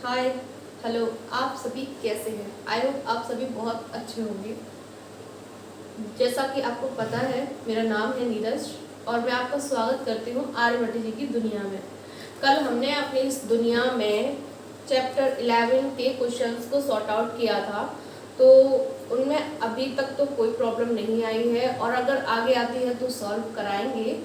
Hi hello, आप सभी कैसे हैं? आई होप आप सभी बहुत अच्छे होंगे। जैसा कि आपको पता है, मेरा नाम है नीरज और मैं आपका स्वागत करती हूँ आर्यभट्ट जी की दुनिया में। कल हमने अपनी इस दुनिया में चैप्टर 11 के क्वेश्चंस को सॉर्ट आउट किया था, तो उनमें अभी तक तो कोई प्रॉब्लम नहीं आई है और अगर आगे आती है तो सॉल्व कराएंगे।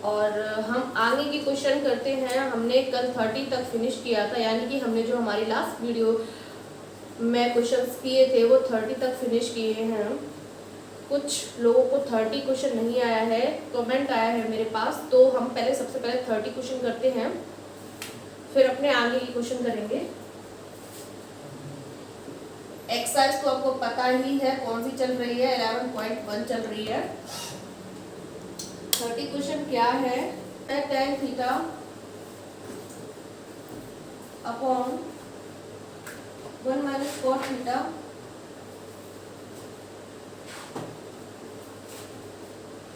और हम आगे की क्वेश्चन करते हैं। हमने कल 30 तक फिनिश किया था, यानी कि हमने जो हमारी लास्ट वीडियो में क्वेश्चंस किए थे वो 30 तक फिनिश किए हैं। कुछ लोगों को 30 क्वेश्चन नहीं आया है, कमेंट आया है मेरे पास, तो हम पहले सबसे पहले 30 क्वेश्चन करते हैं, फिर अपने आगे की क्वेश्चन करेंगे। एक्सरसाइज तो आपको पता ही है कौन सी चल रही है, 11.1 चल रही है। 30 क्वेश्चन क्या है? tan theta upon 1 minus cot theta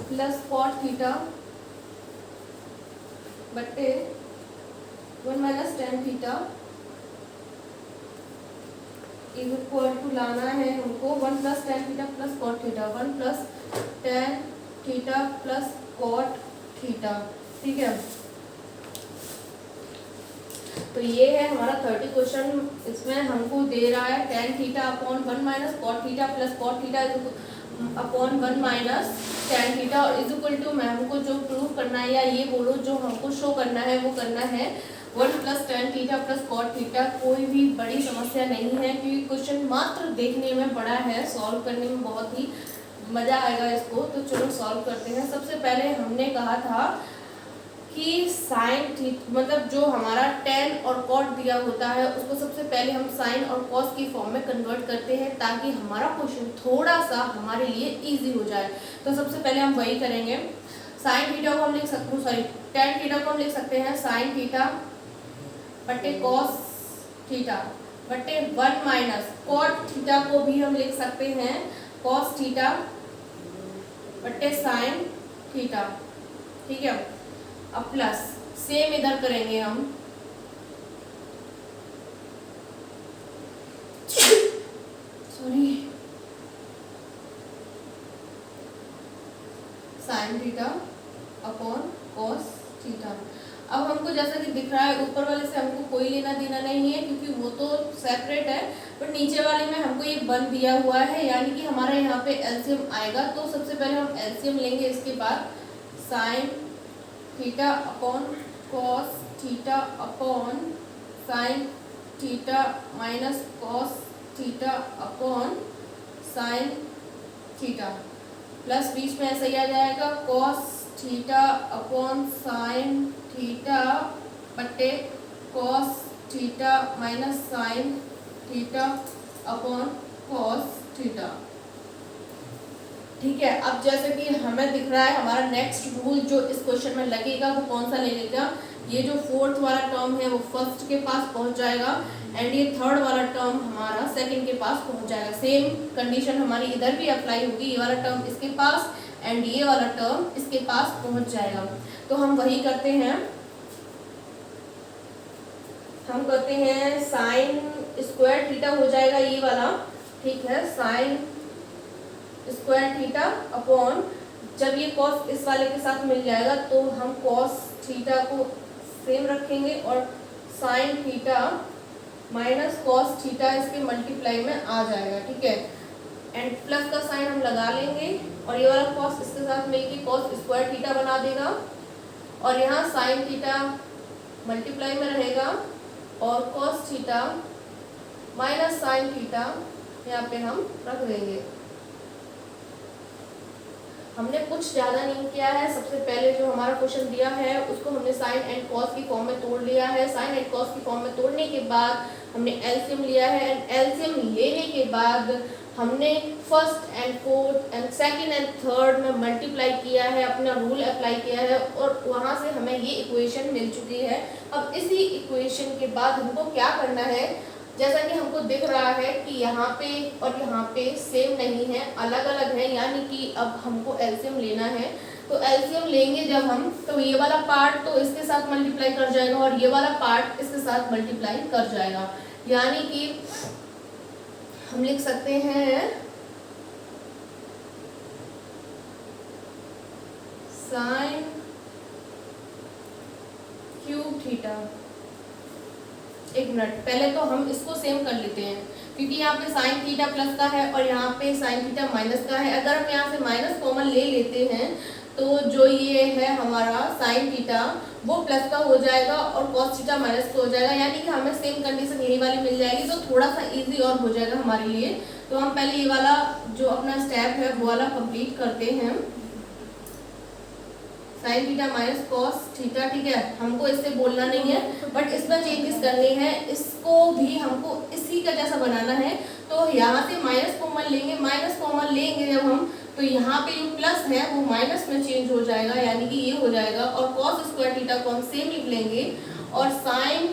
plus cot theta बट्टे 1 minus tan theta is equal to लाना है हमको 1 plus tan theta plus cot theta, 1 plus tan theta plus cot theta. ठीक है, तो ये है हमारा 30 क्वेश्चन। इसमें हमको दे रहा है tan theta upon 1 minus cot theta plus cot theta upon 1 minus tan theta और इज इक्वल टू, मैं हमको जो प्रूव करना है या ये बोलो जो हमको शो करना है वो करना है 1 plus tan theta plus cot theta. कोई भी बड़ी समस्या नहीं है क्योंकि क्वेश्चन मात्र देखने में बड़ा है, सॉल्व करने में बहुत ही मज़ा आएगा इसको। तो चलो सॉल्व करते हैं। सबसे पहले हमने कहा था कि साइन थीटा मतलब जो हमारा tan और cot दिया होता है उसको सबसे पहले हम साइन और cos की फॉर्म में कन्वर्ट करते हैं ताकि हमारा क्वेश्चन थोड़ा सा हमारे लिए इजी हो जाए। तो सबसे पहले हम वही करेंगे। साइन थीटा को हम लिख सकते हैं, सॉरी tan थीटा को हम लिख सकते हैं साइन थीटा बट्टे cos थीटा बट्टे 1 माइनस cot थीटा को भी हम लिख सकते हैं cos थीटा बट्टे साइन थीटा। ठीक है, अब प्लस सेम इधर करेंगे हम, sorry sine theta upon cos theta. अब हमको जैसा कि दिख रहा है ऊपर वाले से हमको कोई लेना देना नहीं है क्योंकि वो तो सेपरेट है, पर नीचे वाले में हमको ये बन दिया हुआ है, यानी कि हमारा यहाँ पे एलसीएम आएगा। तो सबसे पहले हम एलसीएम लेंगे, इसके बाद sine theta upon cos theta upon sine theta minus cos theta upon sine theta plus बीच में ऐसा ही आ जाएगा cos theta upon sine theta बट्टे cos theta minus sine theta upon cos theta. ठीक है, अब जैसे कि हमें दिख रहा है हमारा नेक्स्ट रूल जो इस क्वेश्चन में लगेगा वो कौन सा लगेगा, ये जो फोर्थ वाला टर्म है वो फर्स्ट के पास पहुंच जाएगा एंड ये थर्ड वाला टर्म हमारा सेकंड के पास पहुंच जाएगा। सेम कंडीशन हमारी इधर भी अप्लाई होगी, ये वाला टर्म इसके पास एंड ये वाला टर्म इसके पास पहुंच जाएगा। तो हम वही करते हैं, हम करते हैं साइन स्क्वायर थीटा हो जाएगा ये वाला। ठीक है, साइन स्क्वायर थीटा अपॉन, जब ये cos इस वाले के साथ मिल जाएगा तो हम cos थीटा को सेम रखेंगे और sign theta minus cos theta इसके मल्टीप्लाई में आ जाएगा। ठीक है, एंड प्लस का साइन हम लगा लेंगे और ये वाला cos इसके साथ मिलके cos स्क्वायर थीटा बना देगा और यहाँ साइन थीटा मल्टीप्लाई में रहेगा और cos theta minus sine theta यहाँ पे हम रख देंगे। हमने कुछ ज़्यादा नहीं किया है। सबसे पहले जो हमारा क्वेश्चन दिया है उसको हमने साइन एंड कॉस की फॉर्म में तोड़ लिया है। साइन एंड कॉस की फॉर्म में तोड़ने के बाद हमने एलसीएम लिया है एंड एलसीएम लेने के बाद हमने first and fourth and second and third में मल्टीप्लाई किया है, अपना रूल अप्लाई किया है और वहाँ से हमें ये इक्वेशन मिल चुकी है। अब इसी इक्वेशन के बाद हमको क्या करना है, जैसा कि हमको दिख रहा है कि यहाँ पे और यहाँ पे सेम नहीं है, अलग अलग है, यानी कि अब हमको एलसीएम लेना है। तो एलसीएम लेंगे जब हम, तो ये वाला पार्ट तो इसके साथ मल्टीप्लाई कर जाएगा और ये वाला पार्ट इसके साथ मल्टीप्लाई कर जाएगा, यानी कि हम लिख सकते हैं साइन क्यूब थीटा। एक मिनट, पहले तो हम इसको सेम कर लेते हैं, क्योंकि यहाँ पे साइन थीटा प्लस का है और यहाँ पे साइन थीटा माइनस का है। अगर हम यहाँ से माइनस कॉमन ले लेते हैं तो जो ये है हमारा साइन थीटा वो प्लस का हो जाएगा और कॉस थीटा माइनस का हो जाएगा, यानी कि हमें सेम कंडीशन यही वाली मिल जाएगी, तो थोड़ा सा इजी और हो जाएगा हमारे लिए। तो हम पहले ये वाला जो अपना स्टेप है वो वाला कंप्लीट करते हैं, sign theta minus cos theta, ठीक है। हमको इससे बोलना नहीं है, बट इसमें चेंजेस करने हैं, इसको भी हमको इसी का जैसा बनाना है। तो यहाँ से माइनस कॉमन लेंगे, माइनस कॉमन लेंगे जब हम, तो यहाँ पे जो प्लस है वो माइनस में चेंज हो जाएगा, यानी कि ये हो जाएगा। और कॉस स्क्वायर थीटा को हम सेम लिख लेंगे और साइन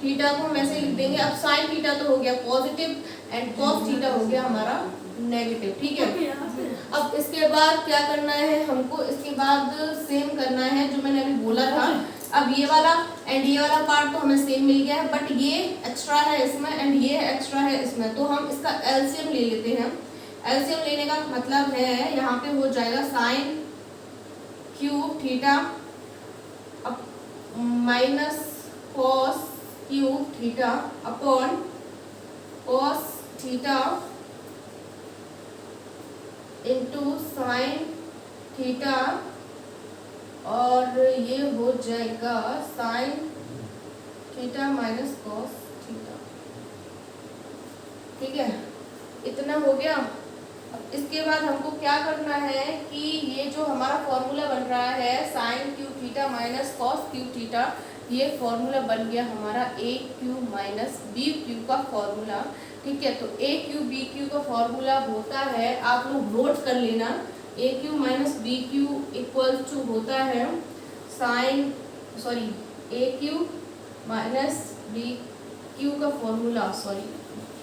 थीटा को हम ऐसे लिख देंगे। अब साइन थीटा तो हो गया पॉजिटिव एंड कॉस थीटा हो गया हमारा नेगेटिव, ठीक है। अब इसके बाद क्या करना है हमको, इसके बाद सेम करना है जो मैंने अभी बोला था। अब ये वाला एंड ये वाला पार्ट तो हमें सेम मिल गया है, बट ये एक्स्ट्रा है इसमें एंड ये एक्स्ट्रा है इसमें, तो हम इसका एलसीएम ले लेते हैं। एलसीएम लेने का मतलब है यहाँ पे हो जाएगा साइन क्यूब थीटा अब minus cos cube theta upon cos theta into sine theta, और ये हो जाएगा sign theta minus cos theta, ठीक है। इतना हो गया। अब इसके बाद हमको क्या करना है कि ये जो हमारा फॉर्मूला बन रहा है sine cube theta minus cos cube theta, ये फॉर्मूला बन गया हमारा A cube minus B cube का फॉर्मूला, ठीक है। तो ए क्यू बी क्यू का फॉर्मूला होता है, आप लोग नोट कर लेना, A cube minus B cube equal to होता है sine A cube minus B cube का फॉर्मूला,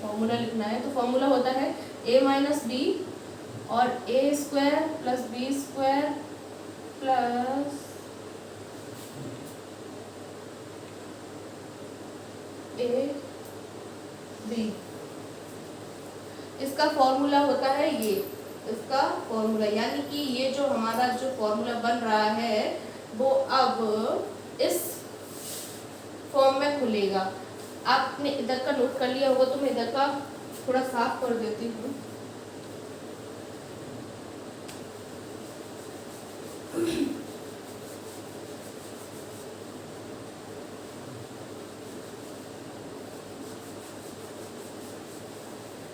फॉर्मूला लिखना है, तो फॉर्मूला होता है ए माइनस बी और A square plus B square plus A B, इसका फॉर्मूला होता है ये, इसका फॉर्मूला, यानी कि ये जो हमारा जो फॉर्मूला बन रहा है वो अब इस फॉर्म में खुलेगा। आपने इधर का नोट कर लिया होगा, तो मैं इधर का थोड़ा साफ कर देती हूँ।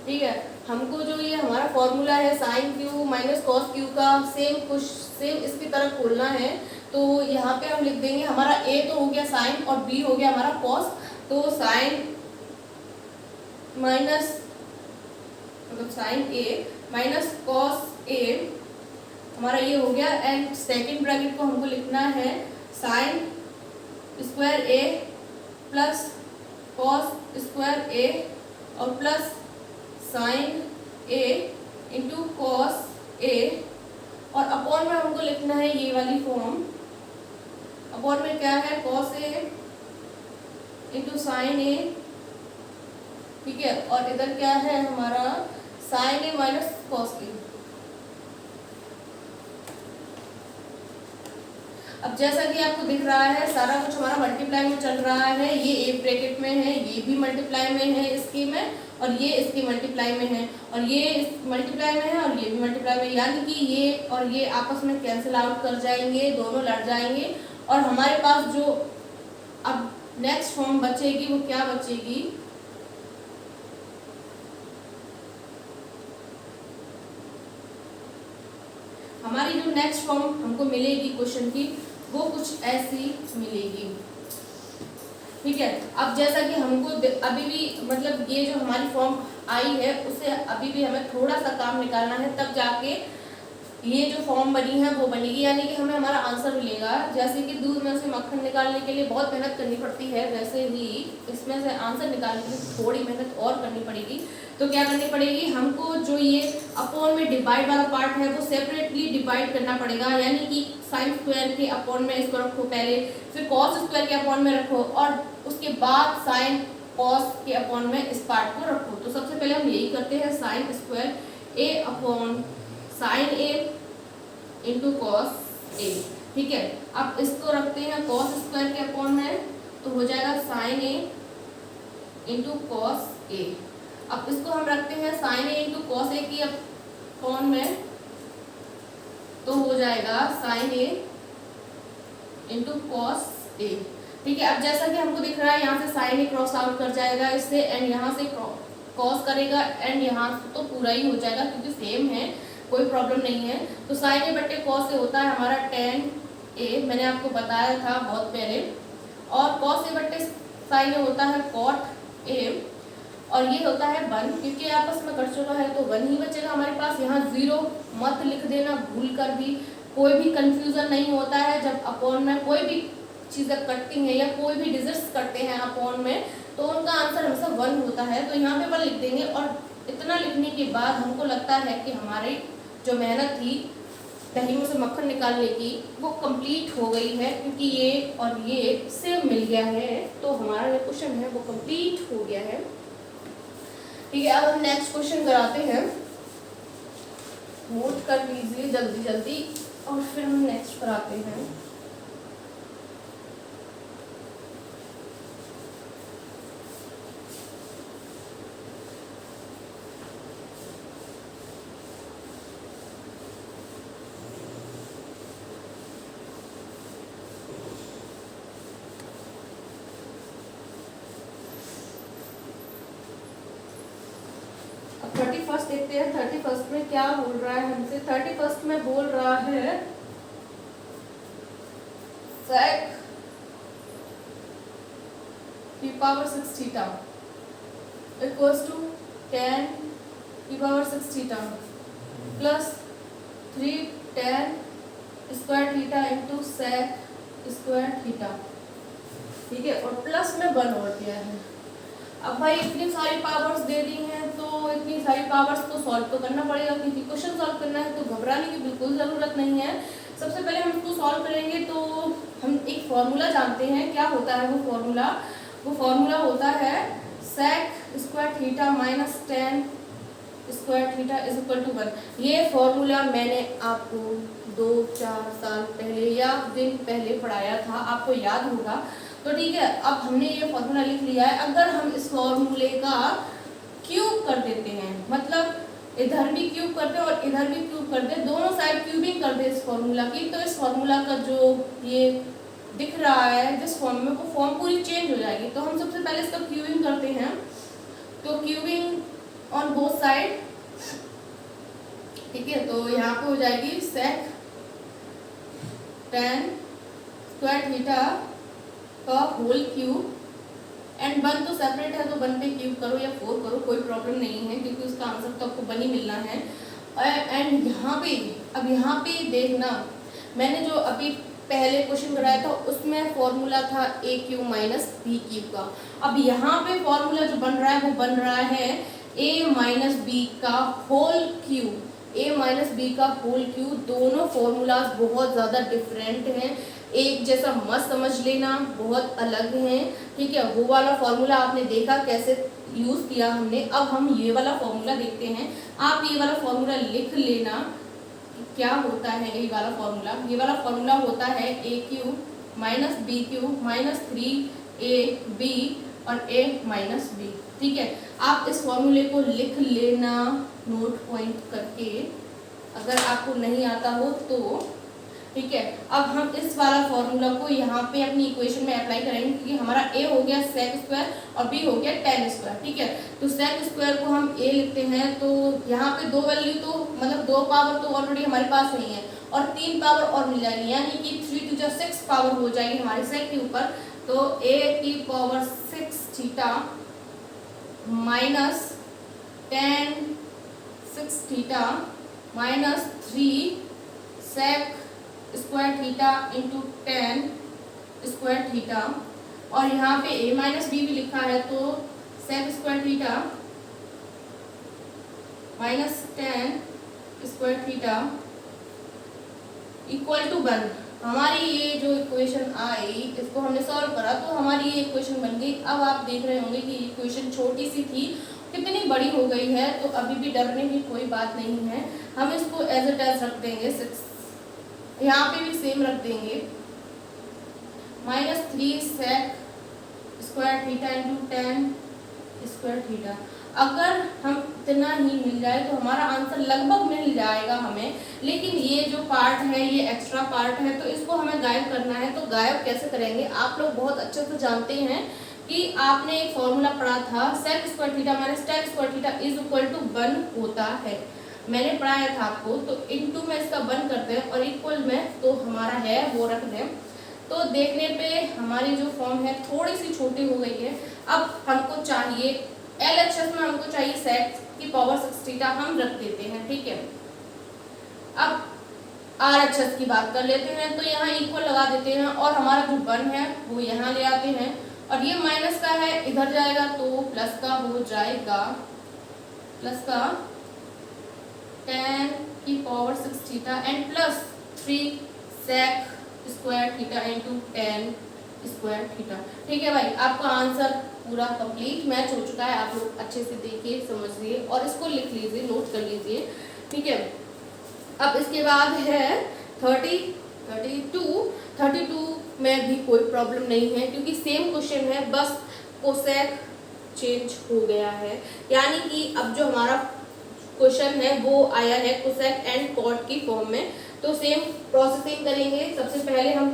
ठीक है, हमको जो ये हमारा फॉर्मूला है sine Q minus cos Q का सेम इसकी तरह खोलना है। तो यहाँ पे हम लिख देंगे, हमारा ए तो हो गया साइन और बी हो गया हमारा कॉस, तो साइन माइनस मतलब साइन ए माइनस कॉस ए हमारा ये हो गया, एंड सेकेंड ब्रैकेट को हमको लिखना है sign square A plus cos square A और plus sign A into cos A, और अपॉन में हमको लिखना है ये वाली फॉर्म। अपॉन में क्या है, कॉस ए इंटू साइन ए, ठीक है, और इधर क्या है हमारा साइन ए माइनस कॉस ए। अब जैसा कि आपको दिख रहा है सारा कुछ हमारा मल्टीप्लाई में चल रहा है, ये ए ब्रैकेट में है, ये भी मल्टीप्लाई में है इसकी में, और ये इसकी मल्टीप्लाई में है, और ये मल्टीप्लाई में है, और ये भी मल्टीप्लाई में, यानी कि ये और ये आपस में कैंसिल आउट कर जाएंगे, दोनों लड़ जाएंगे, और हमारे पास जो अब नेक्स्ट फॉर्म बचेगी वो क्या बचेगी, हमारी जो नेक्स्ट फॉर्म हमको मिलेगी क्वेश्चन की वो कुछ ऐसी मिलेगी, ठीक है। अब जैसा कि हमको अभी भी मतलब ये जो हमारी फॉर्म आई है उससे अभी भी हमें थोड़ा सा काम निकालना है, तब जाके ये जो फॉर्म बनी है वो बनेगी, यानी कि हमें हमारा आंसर मिलेगा। जैसे कि दूध में से मक्खन निकालने के लिए बहुत मेहनत करनी पड़ती है, वैसे ही इसमें से आंसर निकालने के लिए थोड़ी मेहनत और करनी पड़ेगी। तो क्या करनी पड़ेगी हमको, जो ये अपॉन में डिवाइड वाला पार्ट है वो सेपरेटली डिवाइड करना पड़ेगा, यानी कि साइन स्क्वायर के अपॉन में इसको रखो पहले, फिर कॉस स्क्वायर के अपॉन में रखो, और उसके बाद साइन कॉस के अपॉन में इस पार्ट को रखो। तो सबसे पहले हम यही करते हैं, sign square A upon sine A into cos A, ठीक है। अब इसको रखते हैं कॉस स्क्वायर के अपॉन में, तो हो जाएगा sign A into cos A. अब इसको हम रखते हैं sign A into cos A की अपॉन में, तो हो जाएगा sign A into cos A, ठीक है। अब जैसा कि हमको दिख रहा है यहाँ से साइन ए क्रॉस आउट कर जाएगा इससे, एंड यहाँ से कॉस करेगा, एंड यहाँ तो पूरा ही हो जाएगा क्योंकि सेम है, कोई प्रॉब्लम नहीं है। तो साइन ए बट्टे कॉस से होता है हमारा टेन ए, मैंने आपको बताया था बहुत पहले, और कॉस ए बट्टे साइन ए होता है कॉट ए, और ये होता है 1, क्योंकि आपस में कट चुका है तो 1 ही बचेगा हमारे पास। यहाँ 0 मत लिख देना भूल कर भी, कोई भी कंफ्यूजन नहीं होता है जब अपॉन में कोई भी चीज़ें कटती हैं या कोई भी डिजिट्स कटते हैं अपॉन में, तो उनका आंसर हमेशा 1 होता है। तो यहाँ पे 1 लिख देंगे, और इतना लिखने के बाद हमको लगता है कि हमारी जो मेहनत थी दही में से मक्खन निकालने की वो कंप्लीट हो गई है, क्योंकि ये और ये सेम मिल गया है, तो हमारा जो क्वेश्चन है वो कंप्लीट हो गया है, ठीक है। अब हम नेक्स्ट क्वेश्चन कराते हैं, नोट कर लीजिए जल्दी जल्दी, और फिर हम नेक्स्ट कराते हैं। अब 31 देखते हैं 31 में क्या बोल रहा है हमसे। 31 में बोल रहा है sec p power 6 theta equals to tan p power 6 theta plus 3 tan square theta into sec square theta, ठीक है, और प्लस में 1 और दिया है। अब भाई इतनी सारी पावर्स दे दी हैं, तो इतनी सारी पावर्स को सॉल्व तो करना पड़ेगा, क्योंकि क्वेश्चन सॉल्व करना है तो घबराने की बिल्कुल ज़रूरत नहीं है। सबसे पहले हम इसको सॉल्व करेंगे तो हम एक फॉर्मूला जानते हैं, क्या होता है वो फॉर्मूला होता है sec square theta minus tan square theta is equal to 1। ये फॉर्मूला मैंने आपको 2-4 साल पहले या दिन पहले पढ़ाया था, आपको याद होगा। तो ठीक है, अब हमने ये फॉर्मूला लिख लिया है। अगर हम इस फॉर्मूले का क्यूब कर देते हैं, मतलब इधर भी क्यूब कर दे और इधर भी क्यूब कर दे, दोनों साइड क्यूबिंग कर दे इस फॉर्मूला की, तो इस फॉर्मूला का जो ये दिख रहा है जिस फॉर्म में, वो फॉर्म पूरी चेंज हो जाएगी। तो हम सबसे पहले इसका क्यूबिंग करते हैं, तो क्यूबिंग ऑन बोथ साइड, ठीक है। तो यहाँ पे हो जाएगी sec tan स्क्वायर थीटा का होल क्यूब, एंड 1 तो सेपरेट है तो 1 पे क्यूब करो या 4 करो, कोई प्रॉब्लम नहीं है, क्योंकि उसका आंसर तो आपको 1 ही मिलना है। एंड यहाँ पे, अब यहाँ पे देखना, मैंने जो अभी पहले क्वेश्चन कराया था उसमें फॉर्मूला था a cube minus B cube का। अब यहाँ पे फॉर्मूला जो बन रहा है वो बन रहा है a माइनस बी का whole cube, a minus B का होल क्यूब। दोनों फॉर्मूलाज बहुत ज़्यादा डिफरेंट हैं, एक जैसा मत समझ लेना, बहुत अलग हैं, ठीक है। वो वाला फॉर्मूला आपने देखा कैसे यूज़ किया हमने, अब हम ये वाला फॉर्मूला देखते हैं। आप ये वाला फॉर्मूला लिख लेना, क्या होता है ये वाला फॉर्मूला। ये वाला फॉर्मूला होता है a cube minus B cube minus 3ab और a माइनस बी, ठीक है। आप इस फॉर्मूले को लिख लेना नोट पॉइंट करके, अगर आपको नहीं आता हो तो, ठीक है। अब हम इस वाला फॉर्मूला को यहाँ पे अपनी इक्वेशन में अप्लाई करेंगे, क्योंकि हमारा a हो गया sec स्क्वायर और b हो गया tan स्क्वायर, ठीक है। तो sec स्क्वायर को हम a लिखते हैं, तो यहाँ पे 2 वैल्यू तो मतलब 2 पावर तो ऑलरेडी हमारे पास नहीं है, और 3 पावर और मिल जाएगी, यानी कि 3 to 6 पावर हो जाएगी हमारे sec के ऊपर। तो a की power 6 theta minus tan 6 theta minus 3 sec square theta into tan square theta, और यहाँ पे a माइनस बी भी लिखा है, तो sec square theta minus tan square theta equal to 1। हमारी ये जो इक्वेशन आई, इसको हमने सॉल्व करा तो हमारी ये इक्वेशन बन गई। अब आप देख रहे होंगे कि इक्वेशन छोटी सी थी, कितनी बड़ी हो गई है, तो अभी भी डरने की कोई बात नहीं है। हम इसको एज इट एज रख देंगे 6, यहाँ पे भी सेम रख देंगे, -3 sec square theta into tan square theta. अगर हम इतना ही मिल जाए तो हमारा आंसर लगभग मिल जाएगा हमें, लेकिन ये जो पार्ट है ये एक्स्ट्रा पार्ट है, तो इसको हमें गायब करना है। तो गायब कैसे करेंगे, आप लोग बहुत अच्छे से जानते हैं कि आपने एक फॉर्मूला पढ़ा था, sec square theta minus tan square theta is equal to 1 होता है, मैंने पढ़ाया था आपको। तो इनटू में इसका 1 करते हैं और इक्वल में तो हमारा है वो रख दें। तो देखने पे हमारी जो फॉर्म है थोड़ी सी छोटी हो गई है। अब हमको चाहिए LHS में हमको चाहिए सेक की पावर 6 थीटा, हम रख देते हैं, ठीक है। अब RHS की बात कर लेते हैं, तो यहाँ इक्वल लगा देते हैं और हमारा जो 1 है वो यहाँ ले आते हैं, और ये माइनस का है इधर जाएगा तो प्लस का हो जाएगा, प्लस का 10 की power 6 theta and plus 3 sec square theta into 10 square theta. ठीक है भाई, आपका आंसर पूरा कंप्लीट मैच हो चुका है। आप लोग अच्छे से देखिए, समझिए और इसको लिख लीजिए, नोट कर लीजिए, ठीक है। अब इसके बाद है 32 में भी कोई प्रॉब्लम नहीं है, क्योंकि सेम क्वेश्चन है, बस कोसेक चेंज हो गया है। यानी कि अब जो हमारा क्वेश्चन है वो आया है कोसेक एंड कॉट की फॉर्म में। तो सेम प्रोसेसिंग करेंगे। सबसे पहले हम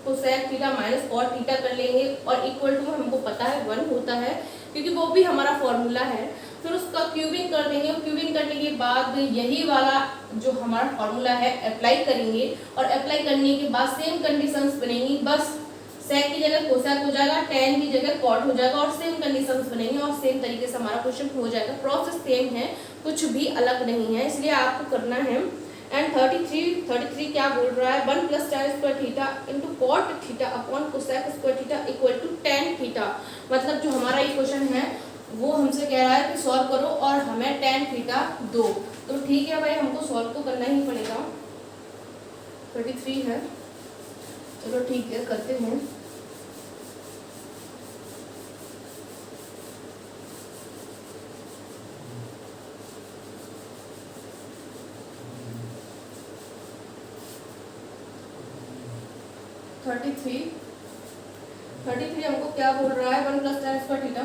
cosec theta minus cot theta कर लेंगे, और इक्वल टू हमको पता है 1 होता है, क्योंकि वो भी हमारा फॉर्मूला है। फिर उसका क्यूबिंग कर देंगे, और क्यूबिंग करने के बाद यही वाला जो हमारा फॉर्मूला है अप्लाई करेंगे, और अप्लाई करने के बाद सेम कंडीशंस बनेंगी, बस सेक की जगह कोसेक हो जाएगा, टेन की जगह कॉट हो जाएगा, और सेम कंडीशंस बनेंगे और सेम तरीके से हमारा क्वेश्चन हो जाएगा। प्रोसेस सेम है, कुछ भी अलग नहीं है, इसलिए आपको करना है। एंड 33 क्या बोल रहा है, 1 plus tan square theta into cot theta upon cosec square theta equal to tan theta. मतलब जो हमारा ये क्वेश्चन है वो हमसे कह रहा है कि सॉल्व करो और हमें टेन थीटा दो। तो ठीक है भाई, हमको सॉल्व तो करना ही पड़ेगा। 33 है, चलो ठीक है, करते हैं। थर्टी थ्री हमको क्या बोल रहा है, 1 प्लस टेन स्क्वायर थीटा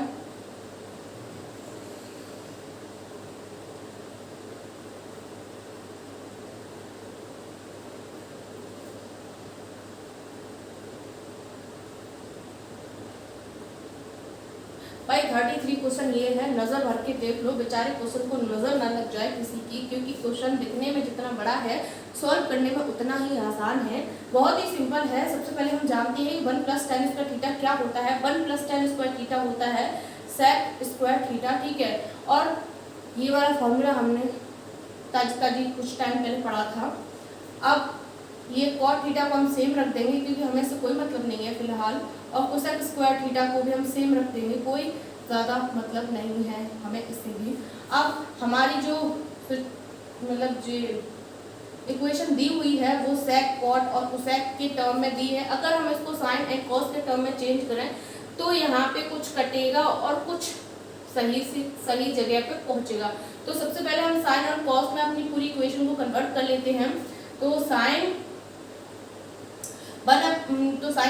भाई 33 क्वेश्चन ये है, नज़र भर के देख लो, बेचारे क्वेश्चन को नज़र ना लग जाए किसी की, क्योंकि क्वेश्चन दिखने में जितना बड़ा है सॉल्व करने में उतना ही आसान है। बहुत ही सिंपल है। सबसे पहले हम जानते हैं 1 प्लस टेन स्क्वायर थीटा क्या होता है। 1 प्लस टेन स्क्वायर थीटा होता है सेक स्क्वायर थीटा, ठीक है। और ये वाला फॉर्मूला हमने ताजी कुछ टाइम पहले पढ़ा था। अब ये कॉट थीटा को हम सेम रख देंगे, क्योंकि हमें इससे कोई मतलब नहीं है फिलहाल, और कोसेक स्क्वायर थीटा को भी हम सेम रख देंगे, कोई ज़्यादा मतलब नहीं है हमें इससे भी। अब हमारी जो मतलब जो इक्वेशन दी हुई है वो सेक कॉट और कोसेक के टर्म में दी है। अगर हम इसको साइन एंड कॉस के टर्म में चेंज करें तो यहाँ पे कुछ कटेगा और कुछ सही जगह पे पहुँचेगा। तो सबसे पहले हम साइन और कॉस में अपनी पूरी इक्वेशन को कन्वर्ट कर लेते हैं। तो साइन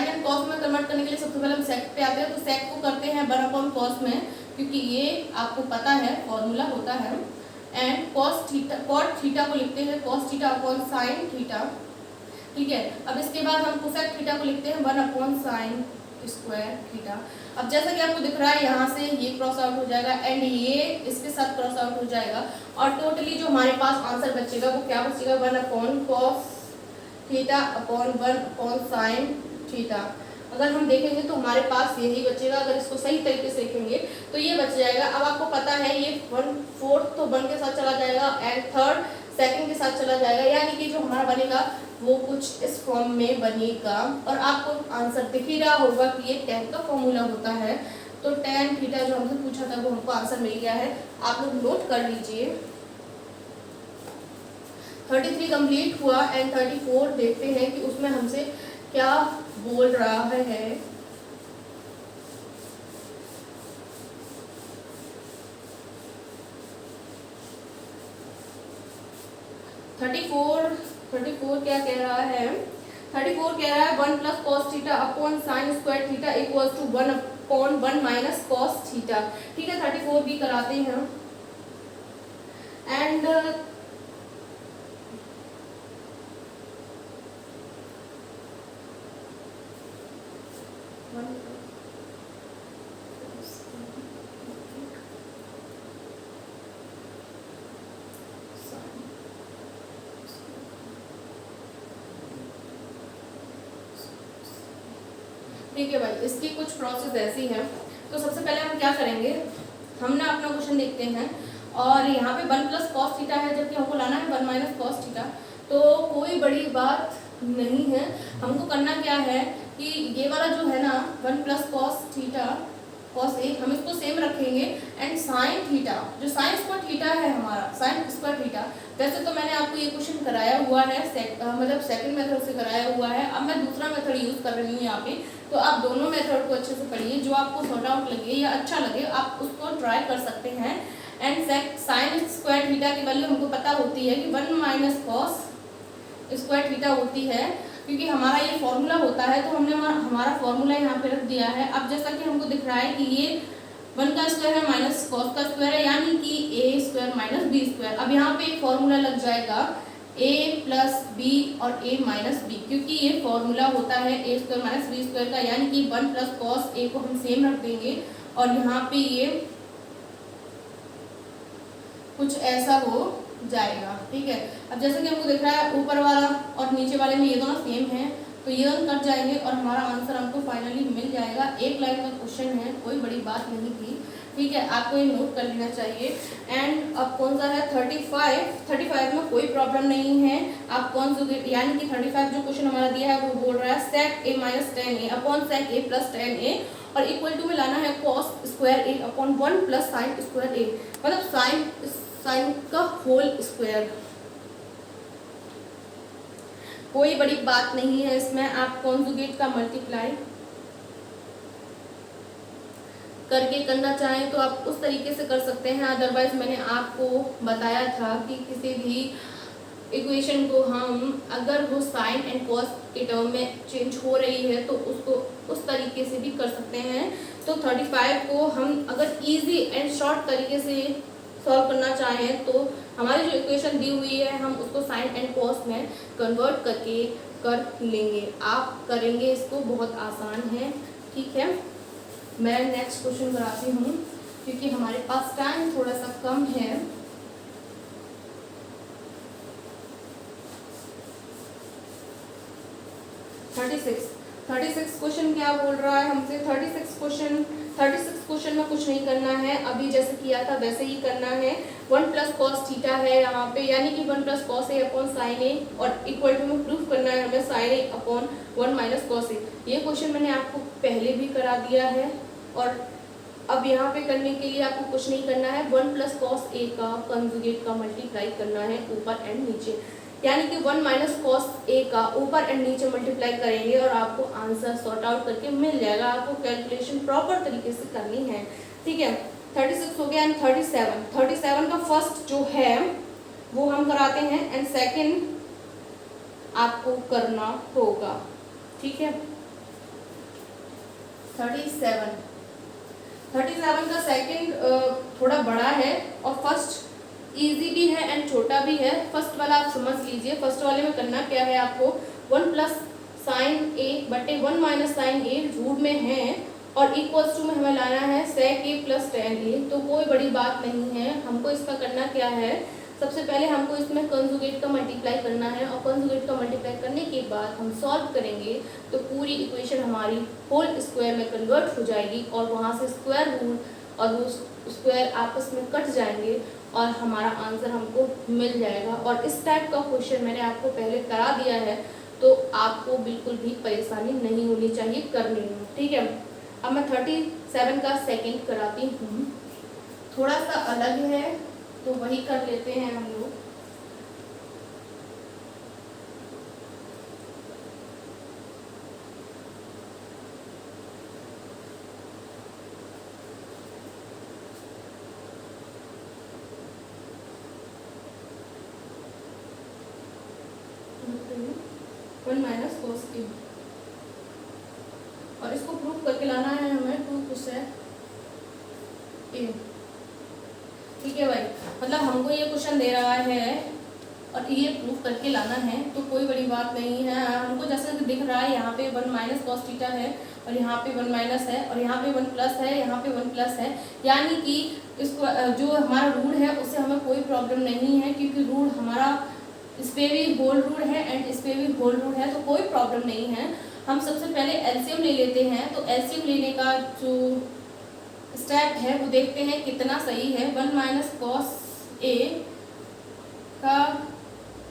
एंड कॉस में कन्वर्ट करने के लिए सबसे पहले हम सेक पे आते हैं। तो सेक को करते हैं 1 अपॉन कॉस में, क्योंकि ये आपको पता है फॉर्मूला होता है। एंड कॉट थीटा को लिखते हैं cos theta upon sine theta, ठीक है। अब इसके बाद हम कोसेक थीटा को लिखते हैं 1 अपॉन साइन स्क्वायर थीटा। अब जैसा कि आपको दिख रहा है यहाँ से ये क्रॉस आउट हो जाएगा एंड ये इसके साथ क्रॉस आउट हो जाएगा, और टोटली जो हमारे पास आंसर बचेगा वो क्या बचेगा, 1 upon cos theta upon 1 upon sine theta. अगर हम देखेंगे तो हमारे पास यही बचेगा। अगर इसको सही तरीके से देखेंगे तो ये बच जाएगा। अब आपको पता है ये 1/4 तो 1 के साथ चला जाएगा एंड 1/3 सेकंड के साथ चला जाएगा, यानी कि जो हमारा बनेगा वो कुछ इस फॉर्म में बनेगा। और आपको आंसर दिख ही रहा होगा कि ये tan का फॉर्मूला होता है। तो tan थीटा जो हमसे पूछा था वो हमको आंसर मिल गया है, आप लोग नोट कर लीजिए। 33 कंप्लीट हुआ एंड 34 देखते हैं कि उसमें हमसे क्या बोल रहा है। थर्टी फोर क्या कह रहा है? 34 कह रहा है 1 plus cos theta upon sine square theta equals to 1 upon 1 minus cos theta. ठीक है, 34 भी कराते हैं। एंड ठीक है भाई, इसकी कुछ प्रोसेस ऐसी है। तो सबसे पहले हम क्या करेंगे, हम ना अपना क्वेश्चन देखते हैं और यहाँ पे 1 प्लस कॉस थीटा है जबकि हमको लाना है 1 माइनस कॉस थीटा। तो कोई बड़ी बात नहीं है, हमको करना क्या है कि ये वाला जो है ना 1 plus cos theta cos A, हम इसको सेम रखेंगे एंड साइन थीटा जो साइन स्क्वायर थीटा है हमारा साइन स्क्वायर थीटा। वैसे तो मैंने आपको ये क्वेश्चन कराया हुआ है मतलब सेकंड मेथड से कराया हुआ है। अब मैं दूसरा मेथड यूज़ कर रही हूँ यहाँ पे, तो आप दोनों मेथड को अच्छे से पढ़िए, जो आपको सॉर्ट आउट लगे या अच्छा लगे आप उसको ट्राई कर सकते हैं। एंड साइन स्क्वायर थीटा की वैल्यू हमको पता होती है कि 1 माइनस कॉस स्क्वायर थीटा होती है, क्योंकि हमारा ये फॉर्मूला होता है। तो हमने हमारा फॉर्मूला यहाँ पे रख दिया है। अब जैसा कि हमको दिख रहा है कि ये 1 का स्क्वायर है माइनस कॉस का स्क्वायर है, यानी कि A square minus B square. अब यहाँ पे एक फॉर्मूला लग जाएगा a प्लस बी और a माइनस बी, क्योंकि ये फॉर्मूला होता है a square minus B square का, यानी कि 1 प्लस कॉस a को हम सेम रख देंगे और यहाँ पे ये कुछ ऐसा हो जाएगा। ठीक है, अब जैसे कि हमको दिख रहा है ऊपर वाला और नीचे वाले में ये दोनों सेम है, तो ये दोनों कट जाएंगे और हमारा आंसर हमको फाइनली मिल जाएगा। एक लाइन का क्वेश्चन है, कोई बड़ी बात नहीं थी। ठीक है, आपको ये नोट कर लेना चाहिए। एंड अब कौन सा है 35 में कोई प्रॉब्लम नहीं है। आप कौन सा यानी कि 35 जो क्वेश्चन हमारा दिया है वो बोल रहा है sec a minus ten A upon sec a plus ten A और इक्वल टू में लाना है cos square a upon 1 plus sine square a, मतलब साइन का होल स्क्वायर। कोई बड़ी बात नहीं है इसमें। आप कॉन्जुगेट का मल्टीप्लाई करके करना चाहें तो आप उस तरीके से कर सकते हैं। अदरवाइज मैंने आपको बताया था कि किसी भी इक्वेशन को हम अगर वो साइन एंड कॉस के टर्म में चेंज हो रही है तो उसको उस तरीके से भी कर सकते हैं। तो 35 को हम अगर इजी एंड शॉर्ट तरीके से सॉल्व करना चाहें तो हमारी जो इक्वेशन दी हुई है हम उसको साइन एंड कॉस में कन्वर्ट करके कर लेंगे। आप करेंगे, इसको बहुत आसान है। ठीक है, मैं नेक्स्ट क्वेश्चन कराती हूँ क्योंकि हमारे पास टाइम थोड़ा सा कम है। थर्टी सिक्स क्वेश्चन क्या बोल रहा है हमसे? 36 क्वेश्चन में कुछ नहीं करना है, अभी जैसे किया था वैसे ही करना है। 1 प्लस कॉस थीटा है यहाँ पे, यानी कि 1 प्लस कॉस ए अपॉन साइन ए और इक्वल टू में प्रूफ करना है हमें sign A upon 1 minus cos ए। ये क्वेश्चन मैंने आपको पहले भी करा दिया है और अब यहाँ पे करने के लिए आपको कुछ नहीं करना है। 1 प्लस कॉस ए का कंजुगेट का मल्टीप्लाई करना है ऊपर एंड नीचे, यानी कि 1 माइनस कॉस ए का ऊपर एंड नीचे मल्टीप्लाई करेंगे और आपको आंसर सॉर्ट आउट करके मिल जाएगा। आपको कैलकुलेशन प्रॉपर तरीके से करनी है। ठीक है, 36 हो गया एंड 37 का फर्स्ट जो है वो हम कराते हैं एंड सेकंड आपको करना होगा। ठीक है, 37 का सेकंड थोड़ा बड़ा है और फर्स्ट इजी भी है एंड छोटा भी है। फर्स्ट वाला आप समझ लीजिए। फर्स्ट वाले में करना क्या है आपको, 1 प्लस साइन ए बटे 1 माइनस साइन ए रूट में है और इक्वल्स टू में हमें लाना है sec a plus tan a। तो कोई बड़ी बात नहीं है। हमको इसका करना क्या है, सबसे पहले हमको इसमें कंजुगेट का मल्टीप्लाई करना है और कंजुगेट का मल्टीप्लाई करने के बाद हम सॉल्व करेंगे तो पूरी इक्वेशन हमारी होल स्क्वायर में कन्वर्ट हो जाएगी और वहाँ से स्क्वायर रूट और वो स्क्वायर आपस में कट जाएंगे और हमारा आंसर हमको मिल जाएगा। और इस टाइप का क्वेश्चन मैंने आपको पहले करा दिया है, तो आपको बिल्कुल भी परेशानी नहीं होनी चाहिए करने में, ठीक है। अब मैं 37 का सेकंड कराती हूँ, थोड़ा सा अलग है तो वही कर लेते हैं हम लोग। वन माइनस कोस ए, और इसको प्रूव करके लाना है हमें 2 कोसेक ए, ठीक है भाई। मतलब हमको ये क्वेश्चन दे रहा है और ये प्रूफ करके लाना है, तो कोई बड़ी बात नहीं है। हमको जैसे दिख रहा है यहाँ पे 1 माइनस कॉस थीटा है, और यहाँ पे 1 माइनस है, और यहाँ पे 1 प्लस है, यहाँ पे 1 प्लस है, यानी कि इसको जो हमारा रूल है उससे हमें कोई प्रॉब्लम नहीं है, क्योंकि रूल हमारा इस पे भी होल रूल है एंड इस पे भी होल रूल है, तो कोई प्रॉब्लम नहीं है। हम सबसे पहले एलसीएम ले लेते हैं, तो एलसीएम लेने का जो स्टेप है वो देखते हैं कितना सही है। 1 माइनस कॉस ए का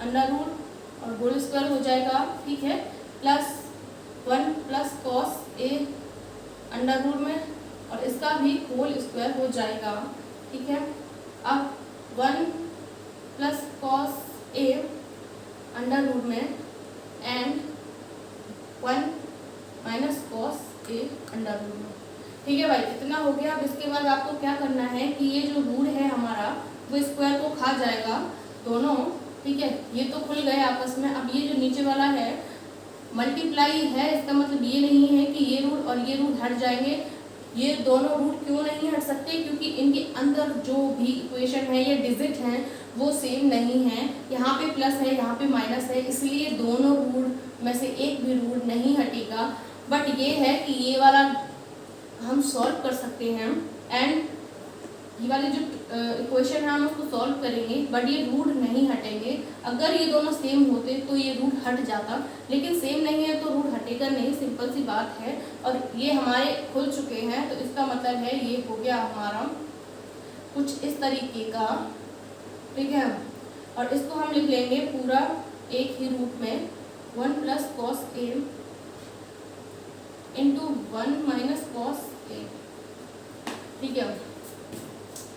अंडर रूट और होल स्क्वायर हो जाएगा, ठीक है, plus 1 plus cos A under root में, और इसका भी होल स्क्वायर हो जाएगा, ठीक है। अब 1 plus cos A under root में and 1 minus cos A under root में, ठीक है भाई, इतना हो गया। अब इसके बाद आपको क्या करना है कि ये जो रूट है हमारा वो स्क्वायर को खा जाएगा दोनों, ठीक है, ये तो खुल गए आपस में। अब ये जो नीचे वाला है मल्टीप्लाई है, इसका मतलब ये नहीं है कि ये रूट और ये रूट हट जाएंगे। ये दोनों रूट क्यों नहीं हट सकते, क्योंकि इनके अंदर जो भी इक्वेशन है या डिजिट हैं वो सेम नहीं है। यहाँ पे प्लस है, यहाँ पे माइनस है, इसलिए दोनों रूट में से एक भी रूट नहीं हटेगा। बट ये है कि ये वाला हम सॉल्व कर सकते हैं, एंड ये वाली जो इक्वेशन है हम उसको सॉल्व करेंगे, बट ये रूट नहीं हटेंगे। अगर ये दोनों सेम होते तो ये रूट हट जाता, लेकिन सेम नहीं है तो रूट हटेगा नहीं, सिंपल सी बात है। और ये हमारे खुल चुके हैं, तो इसका मतलब है ये हो गया हमारा कुछ इस तरीके का, ठीक है। और इसको हम लिख लेंगे पूरा एक ही रूप में, 1 प्लस कॉस ए इंटू 1 माइनस कॉस ए, ठीक है।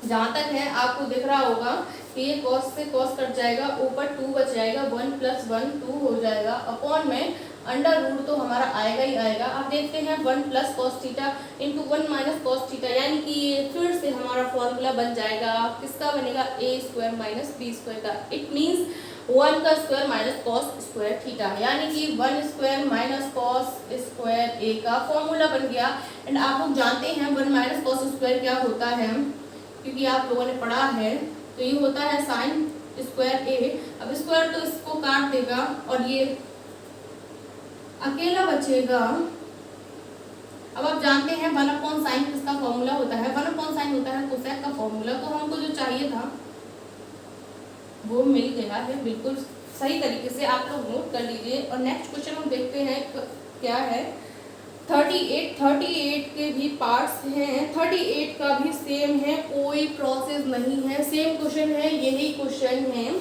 जहाँ तक है आपको दिख रहा होगा कि ये कॉस से कॉस कट जाएगा, ऊपर 2 बच जाएगा, 1 प्लस 1 2 हो जाएगा, अपॉन में अंडर रूट तो हमारा आएगा ही आएगा। अब देखते हैं 1 plus cos theta into 1 minus cos theta, यानी कि ये फिर से हमारा फॉर्मूला बन जाएगा, किसका बनेगा, ए स्क्वायर माइनस बी स्क्वायर का। इट मीन्स 1 का square minus cos square theta, यानी कि 1 स्क्वायर माइनस कॉस स्क्वायर ए का फॉर्मूला बन गया। एंड आप लोग जानते हैं 1 माइनस कॉस स्क्वायर क्या होता है, क्योंकि आप लोगों ने पढ़ा है, तो ये होता है साइन स्क्वायर ए। अब स्क्वायर तो इसको काट देगा और ये अकेला बचेगा। अब आप जानते हैं 1 अपॉन साइन किसका फॉर्मूला होता है, 1 अपॉन साइन होता है कोसेक का फॉर्मूला। तो हमको जो चाहिए था वो मिल गया है, बिल्कुल सही तरीके से आप लोग नोट कर लीजिए। और नेक्स्ट क्वेश्चन हम देखते हैं क्या है, 38 के भी पार्ट्स हैं, 38 का भी सेम है, कोई प्रोसेस नहीं है, सेम क्वेश्चन है, यही क्वेश्चन है।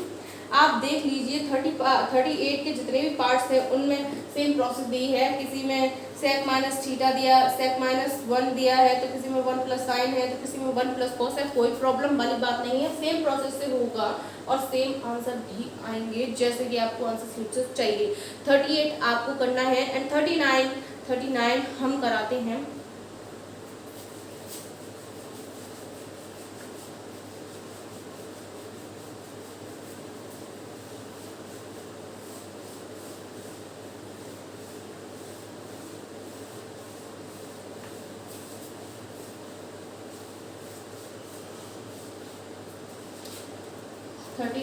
आप देख लीजिए 38 के जितने भी पार्ट्स हैं उनमें सेम प्रोसेस दी है। किसी में सेक माइनस थीटा दिया, सेक माइनस 1 दिया है, तो किसी में 1 प्लस साइन है, तो किसी में 1 प्लस कॉस है। कोई प्रॉब्लम वाली बात नहीं है, सेम प्रोसेस से होगा और सेम आंसर भी आएंगे जैसे कि आपको आंसर स्लिप चाहिए। 38 आपको करना है एंड 39 हम कराते हैं। थर्टी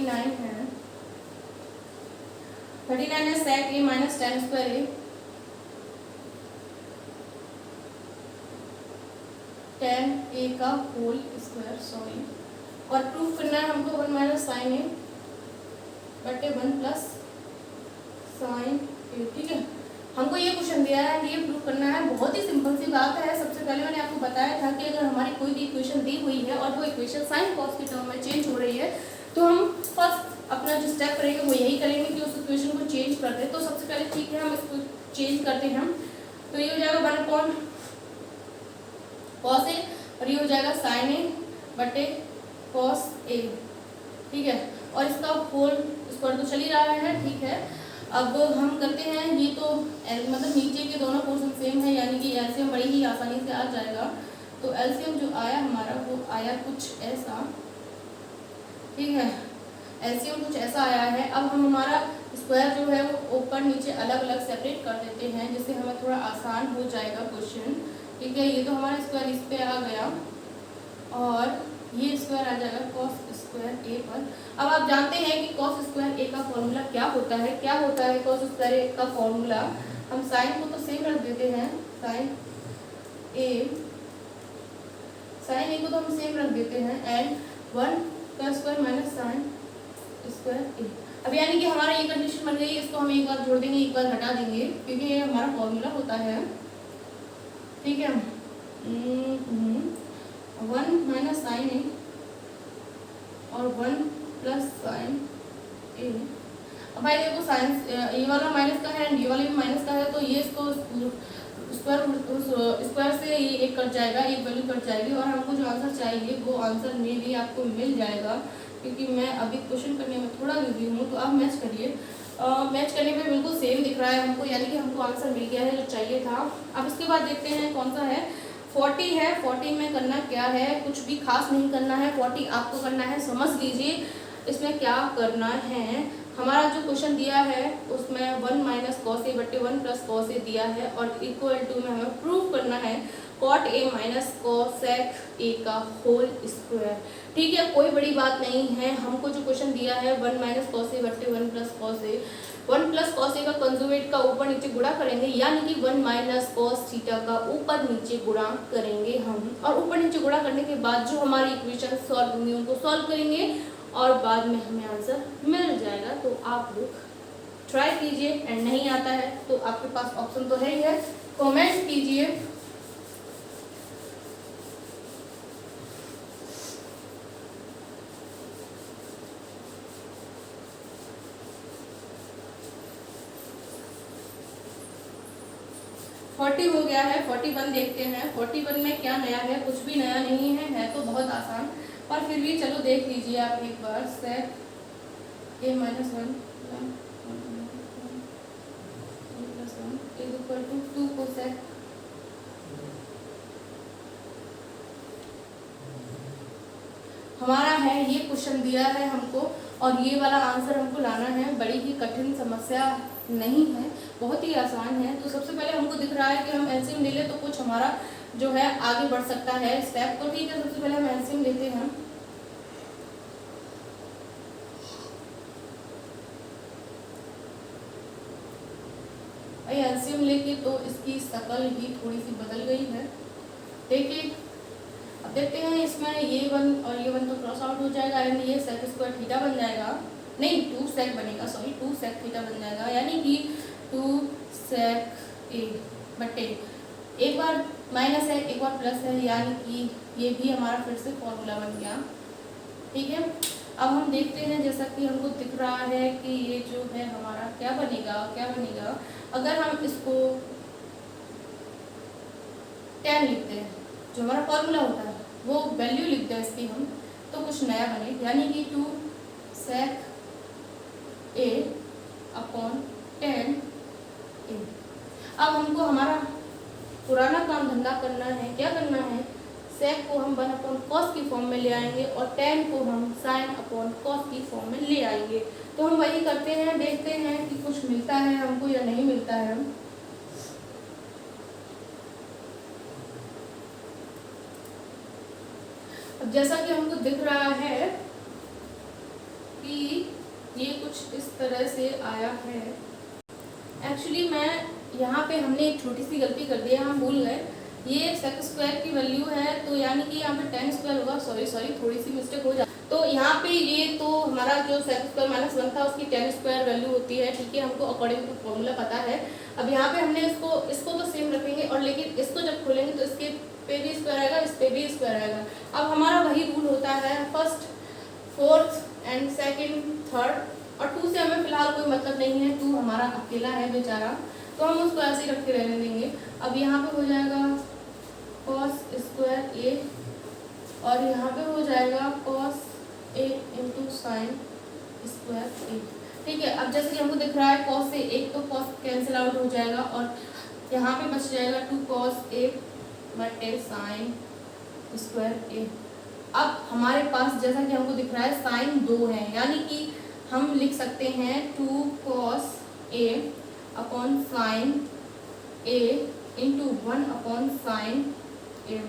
नाइन है सेक A minus tan square A, ten ए का होल स्क्वायर, सॉरी, और प्रूफ करना है हमको 1 माइनस साइन ए बटे 1 प्लस साइन ए, ठीक है। हमको ये क्वेश्चन दिया है, ये प्रूफ करना है, बहुत ही सिंपल सी बात है। सबसे पहले मैंने आपको बताया था कि अगर हमारे हमारी कोई भी इक्वेशन दी हुई है और वो इक्वेशन साइन कॉस के टर्म में चेंज हो रही है, तो हम फर्स्ट अपना जो स्टेप रहेगा वो यही करेंगे कि उस इक्वेशन को चेंज कर दें। तो सबसे पहले ठीक है हम इसको चेंज करते हैं। तो ये हो जाएगा 1 कॉस ए और ये हो जाएगा साइन ए बटे कॉस ए, ठीक है। और इसका होल स्क्वायर तो चल ही रहा है, ठीक है। अब हम करते हैं, ये तो मतलब नीचे के दोनों पोर्शन सेम है, यानी कि एलसीएम बड़ी ही आसानी से आ जाएगा। तो एलसीएम जो आया हमारा वो आया कुछ ऐसा, ठीक है। एलसीएम कुछ ऐसा आया है। अब हम हमारा स्क्वायर जो है वो ऊपर नीचे अलग अलग सेपरेट कर देते हैं, जिससे हमें थोड़ा आसान हो जाएगा क्वेश्चन, ठीक है। ये तो हमारा स्क्वायर इस पे आ गया और ये स्क्वायर आ जाएगा कॉस स्क्वायर ए पर। अब आप जानते हैं कि कॉस स्क्वायर ए का फॉर्मूला क्या होता है। क्या होता है कॉस स्क्वायर ए का फॉर्मूला? हम साइन को तो सेम रख देते हैं, साइन ए को तो हम सेम रख देते हैं एंड 1 का स्क्वायर माइनस साइन स्क्वायर ए। अब यानी कि हमारा ये कंडीशन बन गई, इसको हम एक बार जोड़ देंगे, एक बार घटा देंगे, क्योंकि ये हमारा फॉर्मूला होता है, ठीक है। 1 माइनस साइन ए और 1 प्लस साइन ए। अब भाई देखो साइन ये वाला माइनस का है एंड ये वाला भी माइनस का है, तो ये इसको स्क्वायर से ये एक कट जाएगा, एक वैल्यू कट जाएगी और हमको जो आंसर चाहिए वो आंसर में भी आपको मिल जाएगा। क्योंकि मैं अभी क्वेश्चन करने में थोड़ा बिजी हूँ, तो आप मैच करिए। मैच करने में बिल्कुल सेम दिख रहा है हमको, यानी कि हमको आंसर मिल गया है जो चाहिए था। अब इसके बाद देखते हैं कौन सा है। 40 है। 40 में करना क्या है, कुछ भी खास नहीं करना है। 40 आपको करना है, समझ लीजिए इसमें क्या करना है। हमारा जो क्वेश्चन दिया है उसमें 1 माइनस कॉस ए बटे 1 प्लस कॉस ए दिया है और इक्वल टू में हमें प्रूव करना है cot A minus cosec A का होल स्क्वायर, ठीक है। कोई बड़ी बात नहीं है। हमको जो क्वेश्चन दिया है 1 माइनस कॉस ए बटे 1 प्लस कॉस ए, 1 प्लस कॉस ए का कंजुगेट का ऊपर नीचे गुणा करेंगे, यानी कि 1 माइनस कॉस थीटा का ऊपर नीचे गुणा करेंगे हम। और ऊपर नीचे गुणा करने के बाद जो हमारी इक्वेशन सॉल्व होंगी उनको सॉल्व करेंगे और बाद में हमें आंसर मिल जाएगा। तो आप लोग ट्राई कीजिए एंड नहीं आता है तो आपके पास ऑप्शन तो है ही है, कमेंट कीजिए। फोर्टी हो गया है, 41 देखते हैं। 41 में क्या नया है? कुछ भी नया नहीं है तो बहुत आसान, पर फिर भी चलो देख लीजिए आप एक बार। Sec A minus 1 is equal to 2 cosec हमारा है। ये क्वेश्चन दिया है हमको और ये वाला आंसर हमको लाना है। बड़ी ही कठिन समस्या नहीं है, बहुत ही आसान है। तो सबसे पहले हमको दिख रहा है कि हम एलसीएम ले लें तो कुछ हमारा जो है आगे बढ़ सकता है स्टेप। तो ठीक है, सबसे पहले हम एलसीएम लेते हैं। भाई एलसीएम लेके तो इसकी शक्ल ही थोड़ी सी बदल गई है, देखिए। अब देखते हैं इसमें ये 1 और ये 1 तो क्रॉस आउट हो जाएगा एंड ये सेक स्क्वायर थीटा बन जाएगा, नहीं 2 सेक बनेगा, सॉरी 2 सेक थीटा बन जाएगा, यानी कि 2 सेक ए बटे एक बार माइनस है एक बार प्लस है, यानी कि ये भी हमारा फिर से फॉर्मूला बन गया, ठीक है। अब हम देखते हैं, जैसा कि हमको दिख रहा है कि ये जो है हमारा क्या बनेगा अगर हम इसको tan लिखते हैं, जो हमारा फॉर्मूला होता है वो वैल्यू लिखते हैं इसकी हम, तो कुछ नया बने, यानी कि 2 सेक ए अपॉन tan ए। अब हमको हमारा पुराना काम धंधा करना है। क्या करना है? सेक को हम 1 अपॉन कॉस की फॉर्म में ले आएंगे और tan को हम साइन अपॉन कॉस की फॉर्म में ले आएंगे। तो हम वही करते हैं, देखते हैं कि कुछ मिलता है हमको या नहीं मिलता है। अब जैसा कि हमको दिख रहा है कि ये कुछ इस तरह से आया है। एक्चुअली मैं यहाँ पे हमने एक छोटी सी गलती कर दी है, हम भूल गए ये सेक स्क्वायर की वैल्यू है, तो यानी कि यहाँ पे टेन स्क्वायर होगा। सॉरी थोड़ी सी मिस्टेक हो जाए। तो यहाँ पे ये तो हमारा जो सेक स्क्वायर माइनस 1 था उसकी टेन स्क्वायर वैल्यू होती है, ठीक है, हमको अकॉर्डिंग टू फॉर्मूला पता है। अब यहाँ पे हमने इसको तो सेम रखेंगे, और लेकिन इसको जब खोलेंगे तो इसके पे भी स्क्वायर आएगा, इस पे भी स्क्वायर आएगा। अब हमारा वही रूल होता है first, fourth and second, third, और 2 से हमें फिलहाल कोई मतलब नहीं है, 2 हमारा अकेला है बेचारा, तो हम उसको ऐसे ही रख के रहने देंगे। अब यहाँ पे हो जाएगा cos स्क्वायर ए, और यहाँ पे हो जाएगा cos ए इंटू साइन स्क्वायर ए, ठीक है। अब जैसे कि हमको दिख रहा है cos से एक तो cos कैंसिल आउट हो जाएगा, और यहाँ पे बच जाएगा 2 cos ए बटे साइन स्क्वायर ए। अब हमारे पास जैसा कि हमको दिख रहा है साइन 2 है, यानी कि हम लिख सकते हैं 2 cos A upon sine A into 1 upon sine ए।